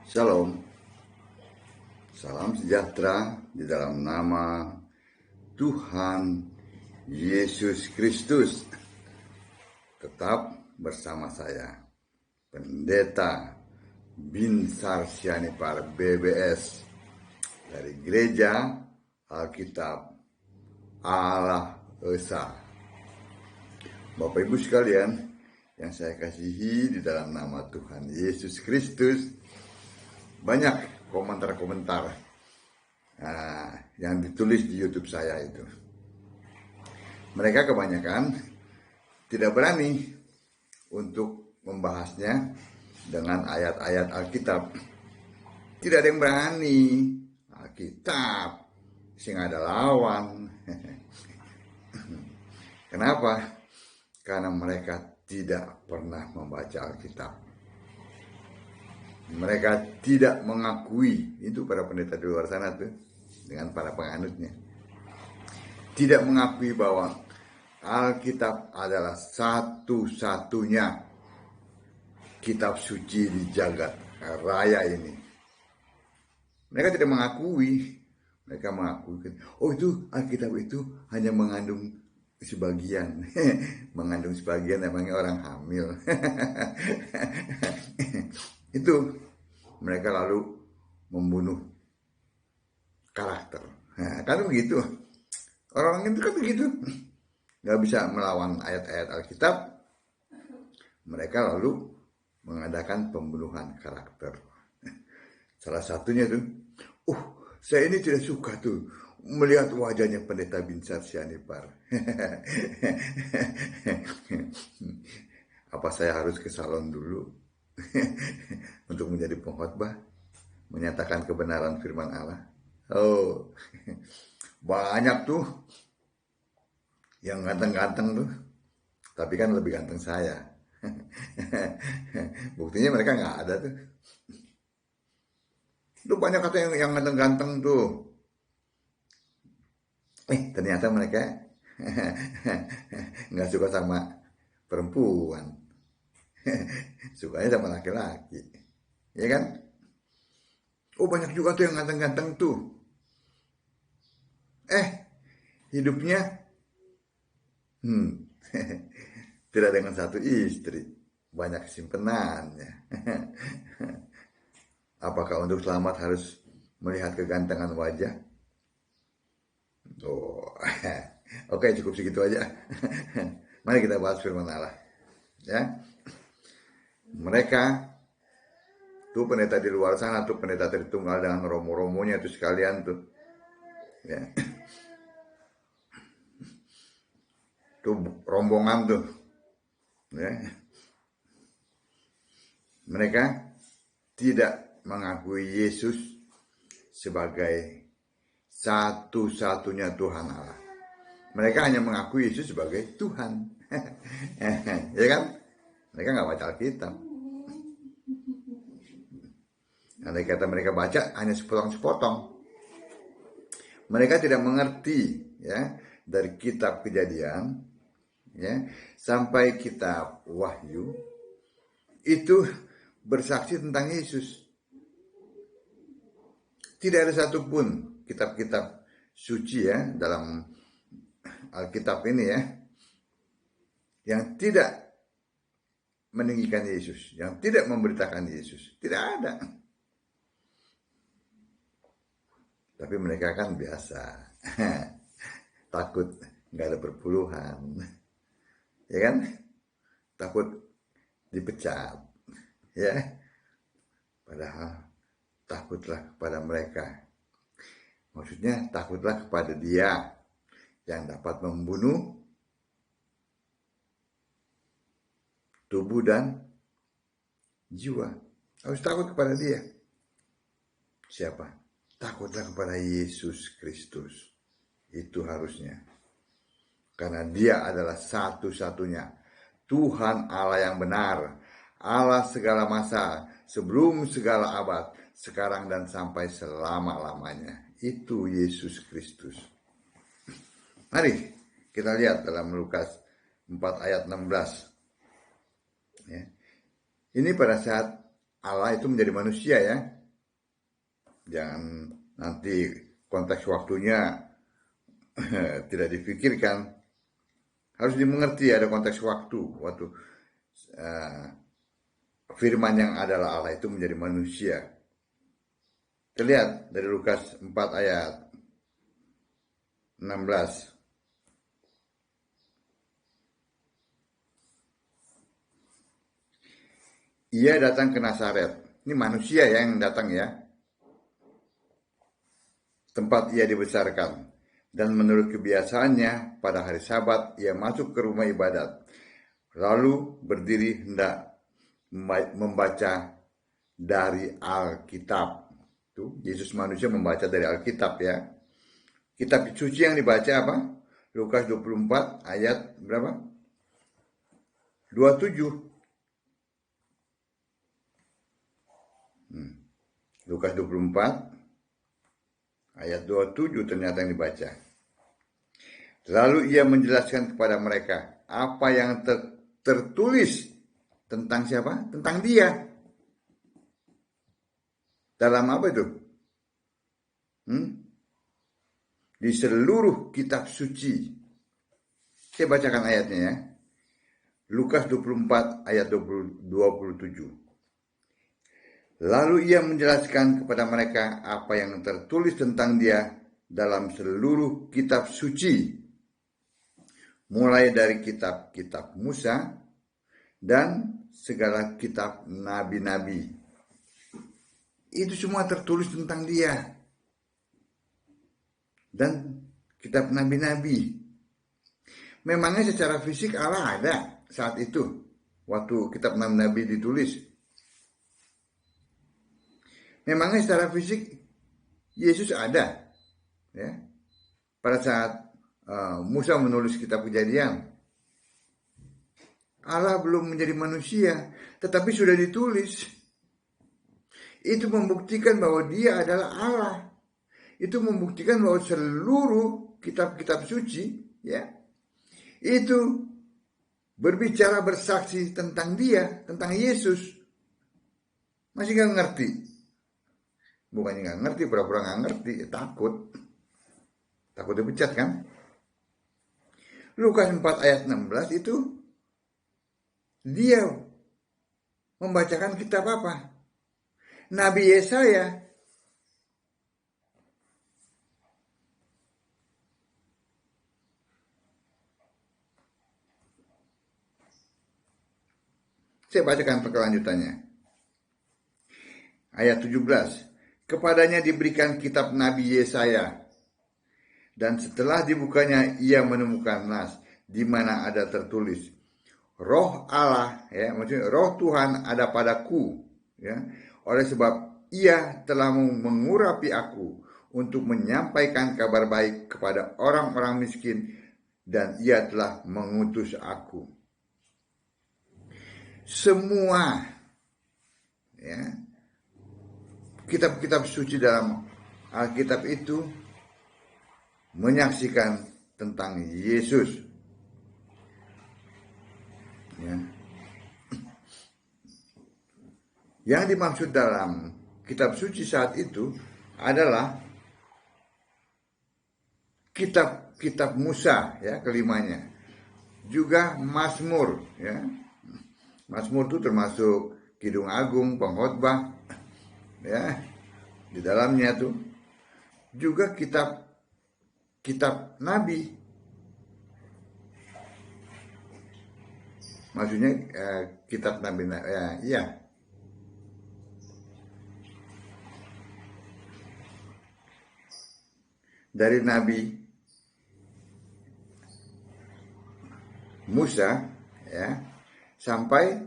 Shalom, salam sejahtera di dalam nama Tuhan Yesus Kristus. Tetap bersama saya, Pendeta Binsar Sianipar BBS dari Gereja Alkitab Allah Esa. Bapak Ibu sekalian yang saya kasihi di dalam nama Tuhan Yesus Kristus, banyak komentar-komentar yang ditulis di YouTube saya itu. Mereka kebanyakan tidak berani untuk membahasnya dengan ayat-ayat Alkitab. Tidak ada yang berani. Alkitab, sing ada lawan. Kenapa? Karena mereka tidak pernah membaca Alkitab. Mereka tidak mengakui, itu para pendeta di luar sana tuh, dengan para penganutnya, tidak mengakui bahwa Alkitab adalah satu-satunya kitab suci di jagat raya ini. Mereka tidak mengakui. Mereka mengakui, oh itu Alkitab itu hanya mengandung sebagian. Mengandung sebagian namanya orang hamil. Itu mereka lalu membunuh karakter. Nah, kan begitu. Orang itu kan begitu. Gak bisa melawan ayat-ayat Alkitab. Mereka lalu mengadakan pembunuhan karakter. Salah satunya tuh, saya ini tidak suka tuh melihat wajahnya Pendeta Binsar Sianipar. Apa saya harus ke salon dulu untuk menjadi pengkhotbah, menyatakan kebenaran firman Allah? Oh, banyak tuh yang ganteng-ganteng tuh, tapi kan lebih ganteng saya. Buktinya mereka nggak ada tuh. Tuh banyak kata yang ganteng-ganteng tuh. Ternyata mereka nggak suka sama perempuan. Sukanya sama laki-laki, ya kan? Banyak juga tuh yang ganteng-ganteng tuh. Hidupnya tidak dengan satu istri, banyak simpenannya. Apakah untuk selamat harus melihat kegantengan wajah? Oke, cukup segitu aja. Mari kita bahas firman Allah, ya. Mereka tuh pendeta di luar sana tuh, pendeta Tritunggal dengan romo-romonya tuh sekalian tuh, ya. Tuh rombongan tuh, ya. Mereka tidak mengakui Yesus sebagai satu-satunya Tuhan Allah. Mereka hanya mengakui Yesus sebagai Tuhan. Ya kan? Mereka nggak baca Alkitab. Andai kata mereka baca hanya sepotong-sepotong. Mereka tidak mengerti, ya, dari kitab Kejadian, ya, sampai kitab Wahyu itu bersaksi tentang Yesus. Tidak ada satupun kitab-kitab suci, ya, dalam Alkitab ini, ya, yang tidak meninggikan Yesus, yang tidak memberitakan Yesus. Tidak ada. Tapi mereka kan biasa. Takut nggak ada perpuluhan, ya kan? Takut dipecat, ya. Padahal takutlah kepada mereka. Maksudnya takutlah kepada Dia yang dapat membunuh tubuh dan jiwa. Harus takut kepada Dia. Siapa? Takutlah kepada Yesus Kristus. Itu harusnya. Karena Dia adalah satu-satunya Tuhan Allah yang benar, Allah segala masa, sebelum segala abad, sekarang dan sampai selama-lamanya. Itu Yesus Kristus. Mari kita lihat dalam Lukas 4 ayat 16. Ya. Ini pada saat Allah itu menjadi manusia, ya. Jangan nanti konteks waktunya tidak dipikirkan. Harus dimengerti ada konteks waktu. Waktu firman yang adalah Allah itu menjadi manusia. Terlihat dari Lukas 4 ayat 16. Ia datang ke Nazaret. Ini manusia yang datang ya. Tempat ia dibesarkan. Dan menurut kebiasaannya pada hari Sabat ia masuk ke rumah ibadat. Lalu berdiri hendak membaca dari Alkitab. Tuh, Yesus manusia membaca dari Alkitab ya. Kitab suci yang dibaca apa? Lukas 24 ayat berapa? 27. Lukas 24 ayat 27 ternyata yang dibaca. Lalu ia menjelaskan kepada mereka apa yang tertulis tentang siapa? Tentang dia. Dalam apa itu? Di seluruh kitab suci. Saya bacakan ayatnya ya. Lukas 24 ayat 27. Lalu ia menjelaskan kepada mereka apa yang tertulis tentang dia dalam seluruh kitab suci. Mulai dari kitab-kitab Musa dan segala kitab nabi-nabi. Itu semua tertulis tentang dia. Dan kitab nabi-nabi. Memangnya secara fisik Allah ada saat itu. Waktu kitab nabi-nabi ditulis. Memangnya secara fisik Yesus ada. Ya. Pada saat Musa menulis kitab Kejadian. Allah belum menjadi manusia. Tetapi sudah ditulis. Itu membuktikan bahwa dia adalah Allah. Itu membuktikan bahwa seluruh kitab-kitab suci ya, itu berbicara bersaksi tentang dia, tentang Yesus. Masih gak ngerti? Bukannya gak ngerti, pura-pura gak ngerti, takut dipecat kan? Lukas 4 ayat 16 itu dia membacakan kitab apa? Nabi Yesaya. Saya bacakan kelanjutannya. Ayat 17. Kepadanya diberikan kitab Nabi Yesaya. Dan setelah dibukanya ia menemukan nas di mana ada tertulis, Roh Allah, ya, maksudnya Roh Tuhan ada padaku, ya. Oleh sebab ia telah mengurapi aku untuk menyampaikan kabar baik kepada orang-orang miskin dan ia telah mengutus aku. Semua ya, kitab-kitab suci dalam Alkitab itu menyaksikan tentang Yesus. Ya. Yang dimaksud dalam kitab suci saat itu adalah kitab-kitab Musa, ya, kelimanya. Juga Mazmur, ya. Mazmur itu termasuk Kidung Agung, Pengkhotbah, ya. Di dalamnya tuh juga kitab Nabi. Maksudnya kitab Nabi, ya, iya. Dari Nabi Musa, ya, sampai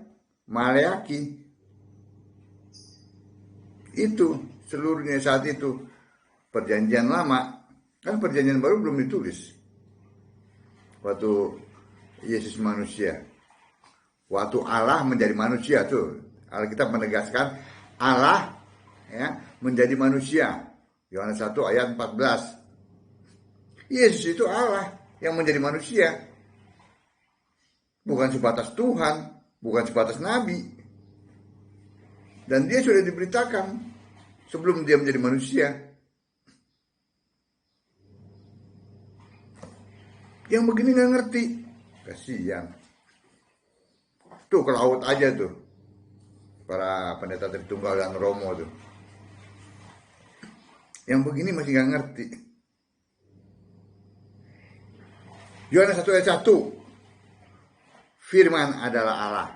Maleaki. Itu seluruhnya saat itu. Perjanjian lama, kan perjanjian baru belum ditulis. Waktu Yesus manusia. Waktu Allah menjadi manusia tuh. Alkitab menegaskan Allah, ya, menjadi manusia. Yohanes 1 ayat 14. Yesus itu Allah yang menjadi manusia. Bukan sebatas Tuhan, bukan sebatas Nabi. Dan dia sudah diberitakan sebelum dia menjadi manusia. Yang begini nggak ngerti, kasihan. Tuh ke laut aja tuh, para pendeta Tritunggal dan Romo tuh. Yang begini masih nggak ngerti. Yohanes 1 ayat 1, firman adalah Allah.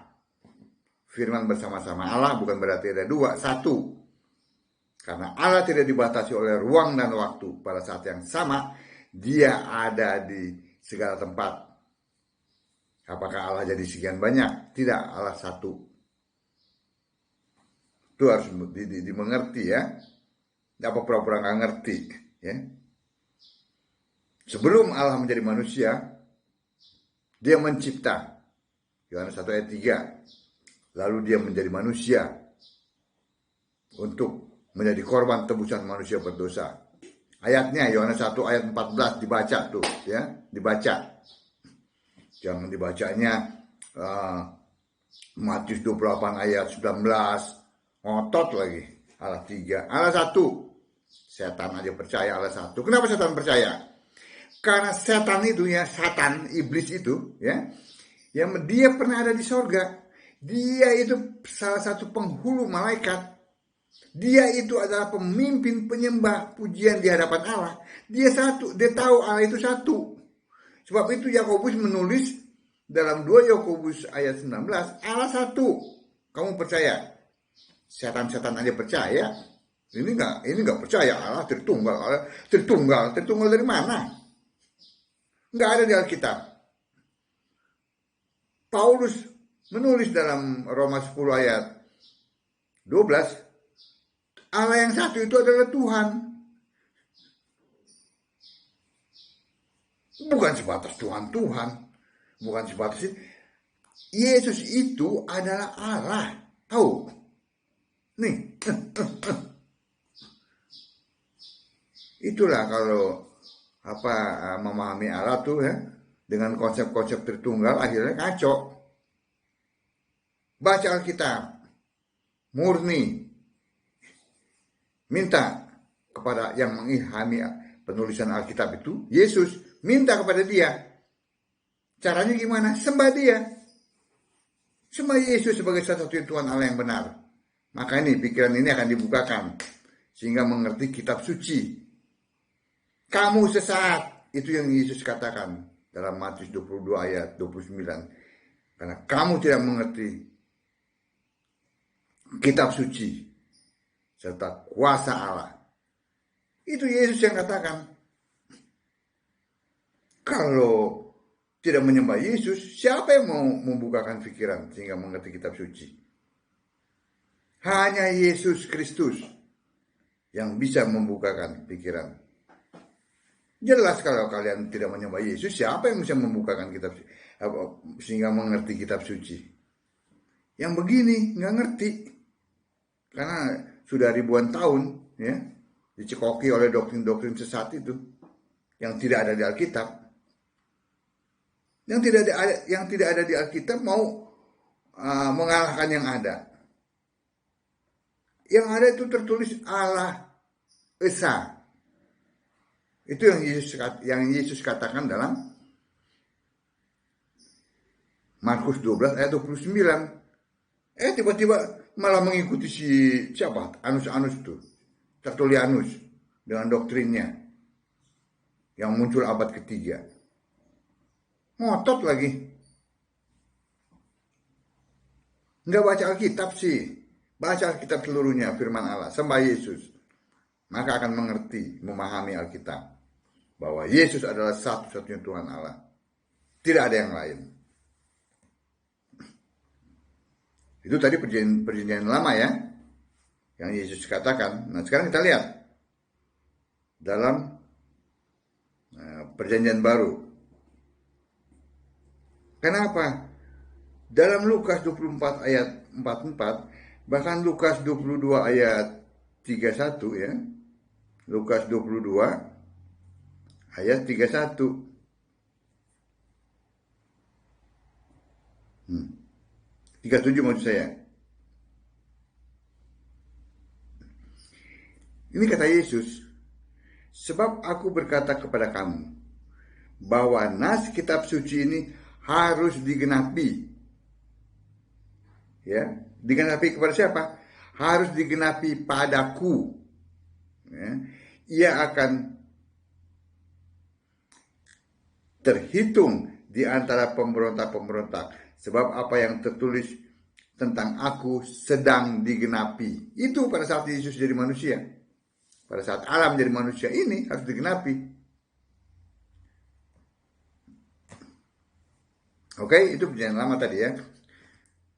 Firman bersama-sama Allah bukan berarti ada dua, satu. Karena Allah tidak dibatasi oleh ruang dan waktu. Pada saat yang sama, dia ada di segala tempat. Apakah Allah jadi sekian banyak? Tidak, Allah satu. Itu harus dimengerti ya. Apa pura-pura nggak ngerti ya. Sebelum Allah menjadi manusia, dia mencipta. Yohanes 1 ayat 3. Lalu dia menjadi manusia untuk menjadi korban tebusan manusia berdosa. Ayatnya Yohanes 1 ayat 14 dibaca tuh ya, dibaca. Jangan dibacanya Matius 28 ayat 19, ngotot lagi. Allah 3, Allah 1. Setan aja percaya Allah 1. Kenapa setan percaya? Karena setan itu ya, Satan, iblis itu ya, yang dia pernah ada di sorga. Dia itu salah satu penghulu malaikat. Dia itu adalah pemimpin penyembah pujian di hadapan Allah. Dia satu, dia tahu Allah itu satu. Sebab itu Yakobus menulis dalam 2 Yakobus ayat 19, Allah satu. Kamu percaya? Setan-setan aja percaya. Ini enggak percaya Allah Tritunggal dari mana? Nggak ada di Alkitab. Paulus menulis dalam Roma 10 ayat 12, Allah yang satu itu adalah Tuhan. Bukan sebatas Tuhan. Bukan sebatas itu. Yesus itu adalah Allah. Tahu? Nih. Itulah kalau memahami Allah tuh ya, dengan konsep-konsep Tritunggal akhirnya kacau. Baca Alkitab murni, minta kepada yang mengilhami penulisan Alkitab itu, Yesus, minta kepada dia. Caranya gimana? Sembah dia. Sembah Yesus sebagai satu-satunya Tuhan Allah yang benar. Maka ini pikiran ini akan dibukakan sehingga mengerti kitab suci. Kamu sesat, itu yang Yesus katakan dalam Matius 22 ayat 29. Karena kamu tidak mengerti kitab suci serta kuasa Allah. Itu Yesus yang katakan. Kalau tidak menyembah Yesus, siapa yang mau membukakan pikiran sehingga mengerti kitab suci? Hanya Yesus Kristus yang bisa membukakan pikiran. Jelas kalau kalian tidak menyembah Yesus, siapa yang bisa membukakan kitab sehingga mengerti kitab suci? Yang begini nggak ngerti, karena sudah ribuan tahun ya dicekoki oleh doktrin-doktrin sesat itu yang tidak ada di Alkitab. Yang tidak ada di Alkitab mau mengalahkan yang ada. Yang ada itu tertulis Allah Esa. Itu yang Yesus katakan dalam Markus 12 ayat 29. Tiba-tiba malah mengikuti si siapa? Anus itu. Tertulianus dengan doktrinnya yang muncul abad ketiga. Ngotot lagi. Nggak baca Alkitab sih. Baca Alkitab seluruhnya, firman Allah. Sembah Yesus. Maka akan mengerti, memahami Alkitab. Bahwa Yesus adalah satu-satunya Tuhan Allah. Tidak ada yang lain. Itu tadi perjanjian lama ya. Yang Yesus katakan. Nah sekarang kita lihat. Dalam perjanjian baru. Kenapa? Dalam Lukas 24 ayat 44. Bahkan Lukas 22 ayat 31 ya. Lukas 22 ayat 31. 37 maksud saya. Ini kata Yesus, sebab aku berkata kepada kamu, bahwa nas kitab suci ini harus digenapi. Ya, digenapi kepada siapa? Harus digenapi padaku. Ya, ia akan terhitung di antara pemberontak-pemberontak. Sebab apa yang tertulis tentang aku sedang digenapi. Itu pada saat Yesus jadi manusia. Pada saat alam jadi manusia, ini harus digenapi. Oke, itu perjanjian lama tadi ya.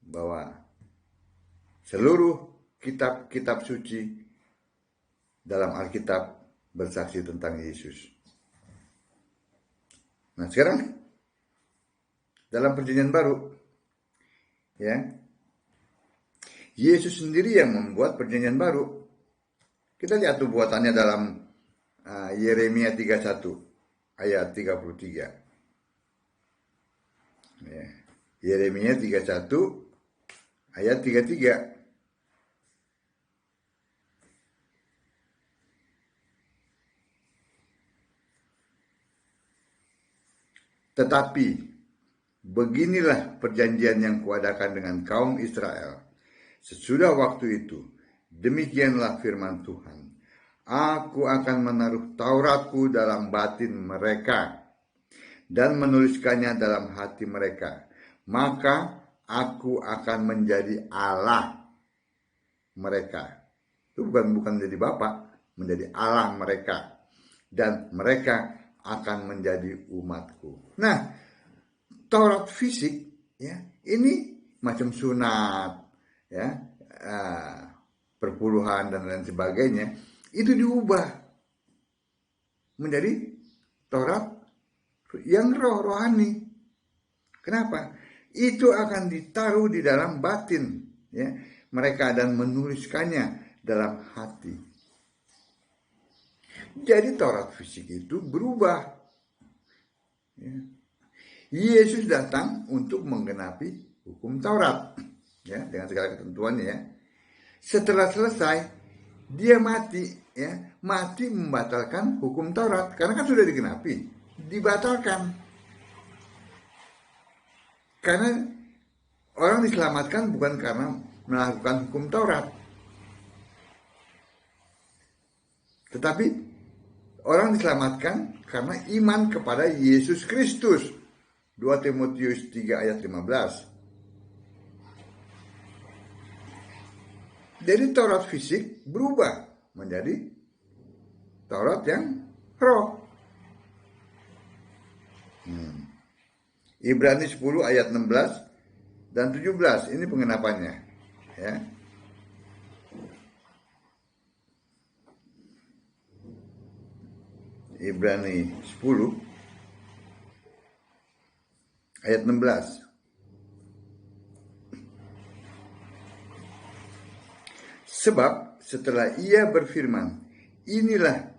Bahwa seluruh kitab-kitab suci dalam Alkitab bersaksi tentang Yesus. Nah, sekarang dalam perjanjian baru, ya, Yesus sendiri yang membuat perjanjian baru. Kita lihat tuh buatannya dalam Yeremia 31 ayat 33. Ya, Yeremia 31 ayat 33. Tetapi beginilah perjanjian yang kuadakan dengan kaum Israel. Sesudah waktu itu, demikianlah firman Tuhan. Aku akan menaruh Tauratku dalam batin mereka dan menuliskannya dalam hati mereka. Maka aku akan menjadi Allah mereka. Itu bukan menjadi Bapa, menjadi Allah mereka. Dan mereka akan menjadi umatku. Nah, Taurat fisik, ya, ini macam sunat, ya, perpuluhan dan lain sebagainya, itu diubah menjadi Taurat yang rohani. Kenapa? Itu akan ditaruh di dalam batin, ya, mereka dan menuliskannya dalam hati. Jadi Taurat fisik itu berubah. Ya. Yesus datang untuk menggenapi hukum Taurat, ya, dengan segala ketentuannya. Ya. Setelah selesai, dia mati, ya, mati membatalkan hukum Taurat karena kan sudah digenapi, dibatalkan. Karena orang diselamatkan bukan karena melakukan hukum Taurat, tetapi orang diselamatkan karena iman kepada Yesus Kristus. 2 Timotius 3 ayat 15. Jadi Taurat fisik berubah menjadi Taurat yang roh. Ibrani 10 ayat 16 dan 17. Ini pengenapannya. Ya. Ibrani 10 ayat 16. Sebab setelah ia berfirman, inilah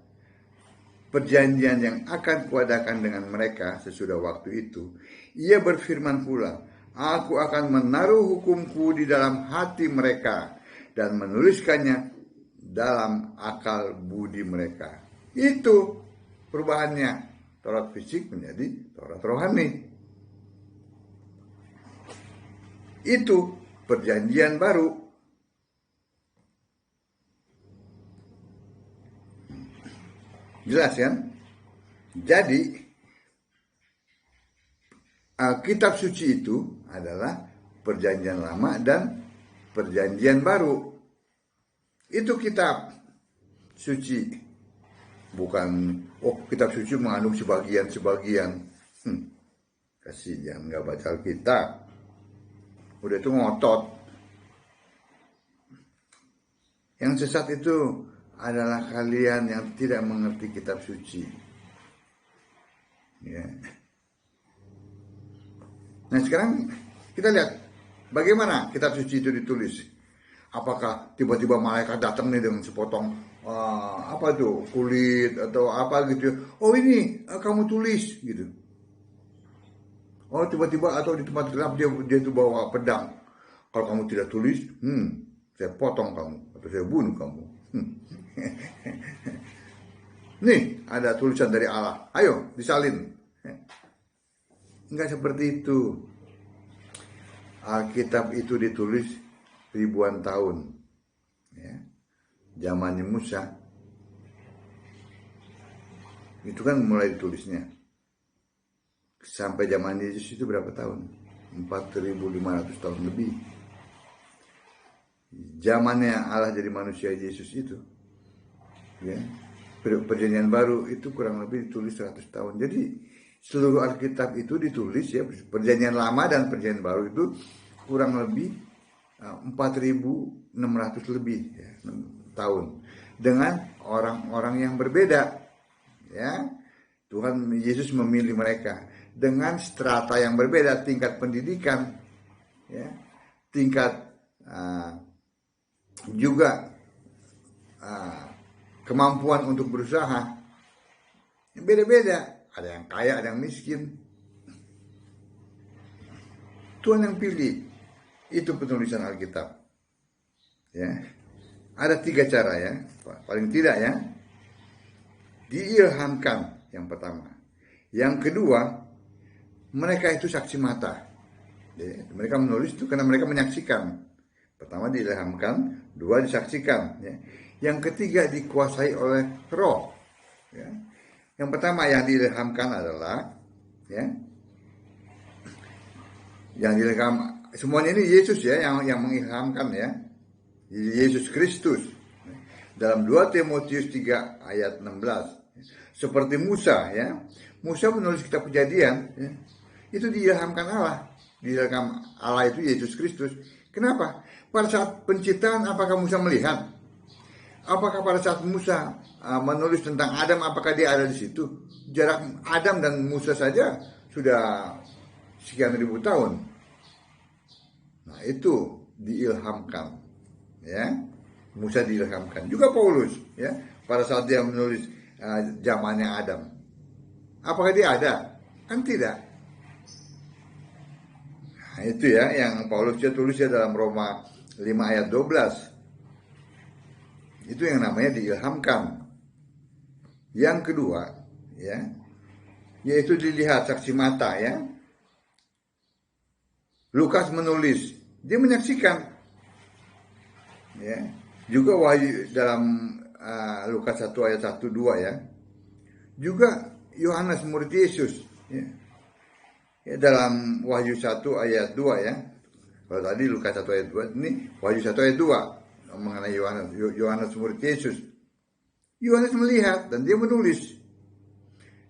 perjanjian yang akan kuadakan dengan mereka sesudah waktu itu. Ia berfirman pula, aku akan menaruh hukumku di dalam hati mereka dan menuliskannya dalam akal budi mereka. Itu perubahannya. Taurat fisik menjadi Taurat rohani. Itu perjanjian baru. Jelas kan? Jadi kitab suci itu adalah perjanjian lama dan perjanjian baru. Itu kitab suci. Bukan, kitab suci mengandung sebagian-sebagian. Kasihan nggak baca Alkitab. Udah itu ngotot. Yang sesat itu adalah kalian yang tidak mengerti kitab suci. Ya. Nah sekarang kita lihat bagaimana kitab suci itu ditulis. Apakah tiba-tiba malaikat datang nih dengan sepotong apa tuh kulit atau apa gitu? Oh ini kamu tulis gitu. Oh tiba-tiba atau di tempat gelap dia itu bawa pedang. Kalau kamu tidak tulis, saya potong kamu atau saya bunuh kamu. nih ada tulisan dari Allah, ayo disalin. Enggak seperti itu. Alkitab itu ditulis ribuan tahun, ya. Zamannya Musa itu kan mulai ditulisnya, sampai zaman Yesus itu berapa tahun? 4.500 tahun lebih. Zamannya Allah jadi manusia Yesus itu, ya, perjanjian baru itu kurang lebih ditulis 100 tahun. Jadi seluruh Alkitab itu ditulis, ya, perjanjian lama dan perjanjian baru itu kurang lebih 4.600 lebih, ya, tahun dengan orang-orang yang berbeda, ya. Tuhan Yesus memilih mereka dengan strata yang berbeda, tingkat pendidikan, ya, tingkat juga kemampuan untuk berusaha beda-beda. Ada yang kaya, ada yang miskin. Tuhan yang pilih. Itu penulisan Alkitab, ya. Ada 3 cara, ya, paling tidak, ya. Diilhamkan yang pertama. Yang kedua, mereka itu saksi mata, ya. Mereka menulis itu karena mereka menyaksikan. Pertama diilhamkan, 2 disaksikan, ya. Yang ketiga dikuasai oleh Roh, ya. Yang pertama yang diilhamkan adalah, ya, yang diilham, semuanya ini Yesus, ya, yang mengilhamkan, ya, Yesus Kristus. Dalam 2 Timotius 3 ayat 16, seperti Musa, ya, Musa menulis kitab Kejadian, ya, itu diilhamkan Allah. Diilhamkan Allah itu Yesus Kristus. Kenapa? Pada saat penciptaan apakah Musa melihat? Apakah pada saat Musa menulis tentang Adam, apakah dia ada di situ? Jarak Adam dan Musa saja sudah sekian ribu tahun. Nah, itu diilhamkan, ya. Musa diilhamkan. Juga Paulus, ya, pada saat dia menulis zamannya Adam. Apakah dia ada? Kan tidak. Nah, itu, ya, yang Paulus dia tulis, ya, dalam Roma 5 ayat 12. Itu yang namanya diilhamkan. Yang kedua, ya, yaitu dilihat saksi mata, ya. Lukas menulis, dia menyaksikan, ya. Juga Wahyu dalam Lukas 1 ayat 1-2, ya. Juga Yohanes murid Yesus, ya. Ya, dalam Wahyu 1 ayat 2, ya. Kalau tadi Lukas 1 ayat 2, ini Wahyu 1 ayat 2 mengenai Yohanes murid Yesus. Yohanes melihat dan dia menulis.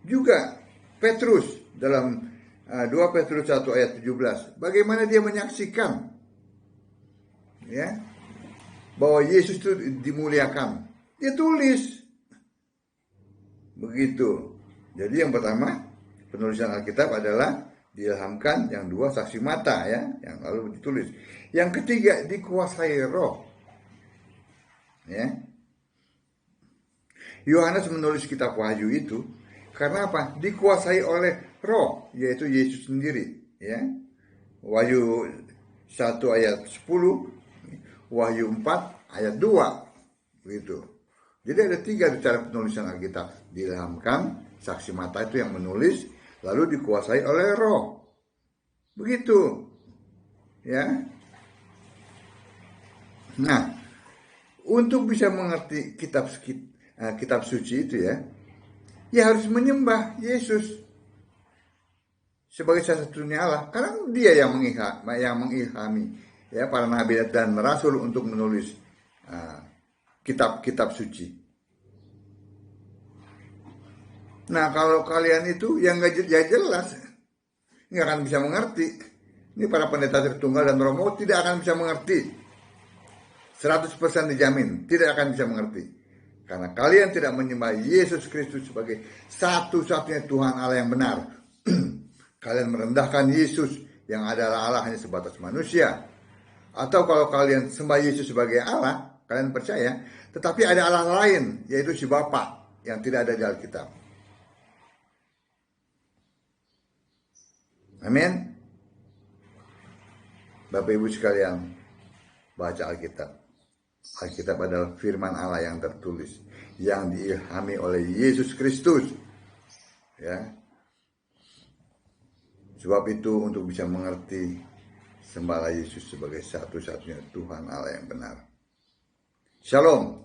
Juga Petrus dalam 2 Petrus 1 ayat 17, bagaimana dia menyaksikan, ya, bahwa Yesus itu dimuliakan. Dia tulis. Begitu. Jadi yang pertama, penulisan Alkitab adalah diilhamkan, yang 2 saksi mata, ya, yang lalu ditulis. Yang ketiga dikuasai Roh, ya. Yohanes menulis kitab Wahyu itu karena apa? Dikuasai oleh Roh, yaitu Yesus sendiri, ya. Wahyu 1 ayat 10, Wahyu 4 ayat 2, begitu. Jadi ada 3 cara penulisan Alkitab. Diilhamkan, saksi mata itu yang menulis, lalu dikuasai oleh Roh. Begitu, ya. Nah, untuk bisa mengerti kitab suci itu, ya harus menyembah Yesus sebagai satu-satunya Allah, karena dia yang mengilhami, ya, para nabi dan rasul untuk menulis kitab-kitab suci. Nah, kalau kalian itu yang gak jelas, nggak akan bisa mengerti. Ini para pendeta Tritunggal dan Romo tidak akan bisa mengerti. 100% dijamin tidak akan bisa mengerti. Karena kalian tidak menyembah Yesus Kristus sebagai satu-satunya Tuhan Allah yang benar. Kalian merendahkan Yesus yang adalah Allah hanya sebatas manusia. Atau kalau kalian sembah Yesus sebagai Allah, kalian percaya, tetapi ada Allah lain, yaitu si Bapa yang tidak ada di Alkitab. Amin. Bapak Ibu sekalian, baca Alkitab. Alkitab adalah firman Allah yang tertulis, yang diilhami oleh Yesus Kristus. Ya. Sebab itu untuk bisa mengerti, sembahlah Yesus sebagai satu-satunya Tuhan Allah yang benar. Shalom.